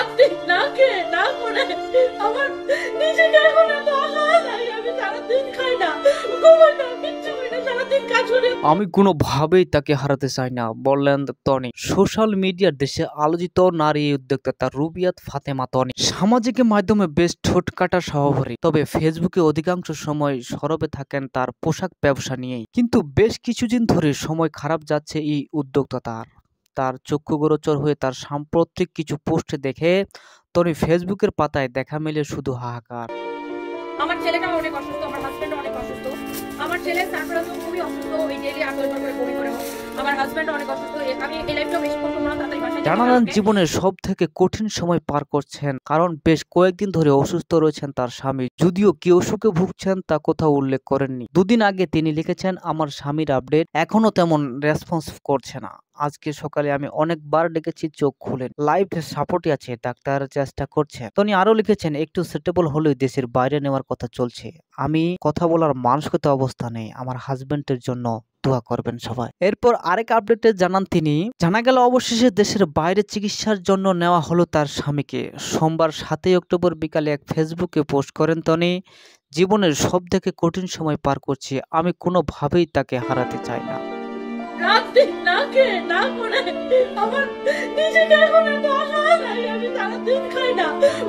রাত্রি না খেয়ে না করে আমার নিজেকে এখন এত অসহায় লাগে, আমি সারাদিন খাই না, ঘুমাই না, কিচ্ছু করি না, সারাদিন কাজ করি। আমি কোনোভাবেই তাকে হারাতে চাই না, বললেন তনি। সোশ্যাল মিডিয়ার দেশে আলোচিত নারী উদ্যোক্তা রুবিয়াত ফাতেমা তনি সামাজিক মাধ্যমে বেশ ঠোঁটকাটা স্বভাবেরই, তবে ফেসবুকে অধিকাংশ সময় সরবে থাকেন তার পোশাক ব্যবসা নিয়েই। কিন্তু বেশ কিছুদিন ধরে সময় খারাপ যাচ্ছে এই উদ্যোক্তার। তার চক্ষু গোচর হয়ে তার সাম্প্রতিক কিছু পোস্ট দেখে তনি ফেসবুকের পাতায় দেখা মেলে শুধু হাহাকার। আমার ছেলেটা অনেক অসুস্থ, আমার হাজবেন্ড অনেক অসুস্থ, আমার ছেলে সারপ্রাইজ খুবই অসুস্থ, ওই ডেইলি 8 করে বমি করে। আমার হাজবেন্ড অনেক অসুস্থ, আমি এই লাইফটা বেশি করবো না, তাড়াতাড়ি বাসায় যেতে জানালেন হবে। জীবনের সব থেকে কঠিন সময় পার করছেন, কারণ বেশ কয়েকদিন ধরে অসুস্থ রয়েছেন তার স্বামী। যদিও কি অসুখে ভুগছেন তা কোথাও উল্লেখ করেননি। দুদিন আগে তিনি লিখেছেন, আমার স্বামীর আপডেট এখনো তেমন রেসপন্স করছে না। আজকে সকালে আমি অনেকবার ডেকেছি, চোখ খুলেন, লাইফ সাপোর্টই আছে, ডাক্তার চেষ্টা করছেন। তিনি আরো লিখেছেন, একটু সেটেবল হলেই দেশের বাইরে নেওয়ার কথা চলছে। আমি কথা বলার মানসিকতা অবস্থা নেই, আমার হাজবেন্ডের জন্য দোয়া করবেন সবাই। এরপর আরেক আপডেটে জানান তিনি, জানা গেল অবশেষে দেশের বাইরে চিকিৎসার জন্য নেওয়া হলো তার স্বামীকে। সোমবার 7 অক্টোবর বিকালে এক ফেসবুকে পোস্ট করেন তিনি, জীবনের সব থেকে কঠিন সময় পার করছি, আমি কোনোভাবেই তাকে হারাতে চাই না। রাত্রি না খেয়ে না করে আমার নিজেকে এখন এত অসহায় লাগে, আমি সারাদিন খাই না,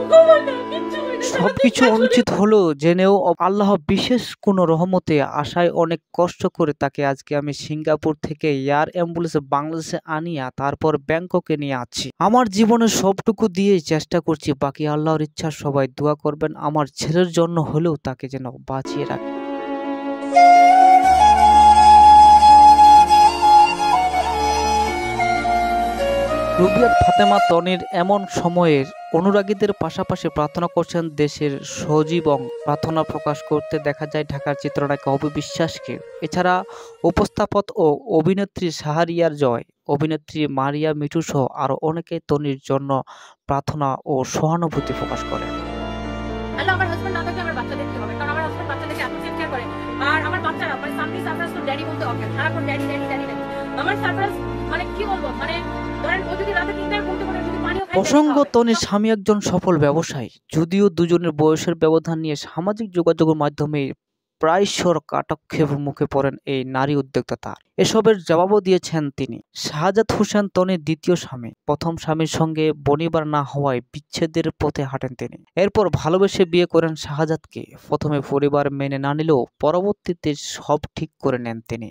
ঘুমাই না, কিচ্ছু করি না, সারাদিন সবকিছু কাজ করি। অনুচিত হলো জেনেও আল্লাহ বিশেষ কোনো রহমতে আশায় অনেক কষ্ট করে তাকে আজকে আমি সিঙ্গাপুর থেকে এয়ার অ্যাম্বুলেন্সে বাংলাদেশে আনিয়া তারপর ব্যাংককে নিয়ে আছি। আমার জীবনের সবটুকু দিয়েই চেষ্টা করছি, বাকি আল্লাহর ইচ্ছা। সবাই দোয়া করবেন আমার ছেলের জন্য হলেও তাকে যেন বাঁচিয়ে রাখে। রুবিয়াত ফাতেমা তনির এমন সময়ের অনুরাগীদের পাশাপাশি প্রার্থনা করছেন দেশের সজীবং। প্রার্থনা প্রকাশ করতে দেখা যায় ঢাকার চিত্রনায়িকা অপু বিশ্বাসকে। এছাড়া উপস্থাপক ও অভিনেত্রী শাহরিয়ার জয়, অভিনেত্রী মারিয়া মিঠু সহ আরও অনেকে তনির জন্য প্রার্থনা ও সহানুভূতি প্রকাশ করেন। আল্লাহ, আমার হাজবেন্ড না থাকলে আমার বাচ্চাদের কি হবে? কারণ আমার হাজবেন্ড বাচ্চাদেরকে এত টেক কেয়ার করে। আর আমার বাচ্চারা মানে সামথিং সারপ্রাইজ তো ড্যাডি বলতে অজ্ঞান, সারাক্ষণ ড্যাডি ড্যাডি ড্যাডি ড্যাডি। আমার সারপ্রাইজ মানে কি বলবো, মানে ধরেন ও যদি রাতে 3টায় ঘুমতে পারে, যদি পানিও খায়, প্রসঙ্গ, তনির স্বামী একজন সফল ব্যবসায়ী। যদিও দুজনের বয়সের ব্যবধান নিয়ে সামাজিক যোগাযোগের মাধ্যমে প্রায়শই কটাক্ষেপের মুখে পড়েন এই নারী উদ্যোক্তা। এসবের জবাবও দিয়েছেন তিনি। শাহজাদ হোসেন তনির দ্বিতীয় স্বামী। প্রথম স্বামীর সঙ্গে বনিবার না হওয়ায় বিচ্ছেদের পথে হাঁটেন তিনি। এরপর ভালোবেসে বিয়ে করেন শাহজাদকে। প্রথমে পরিবার মেনে না নিলেও পরবর্তীতে সব ঠিক করে নেন তিনি।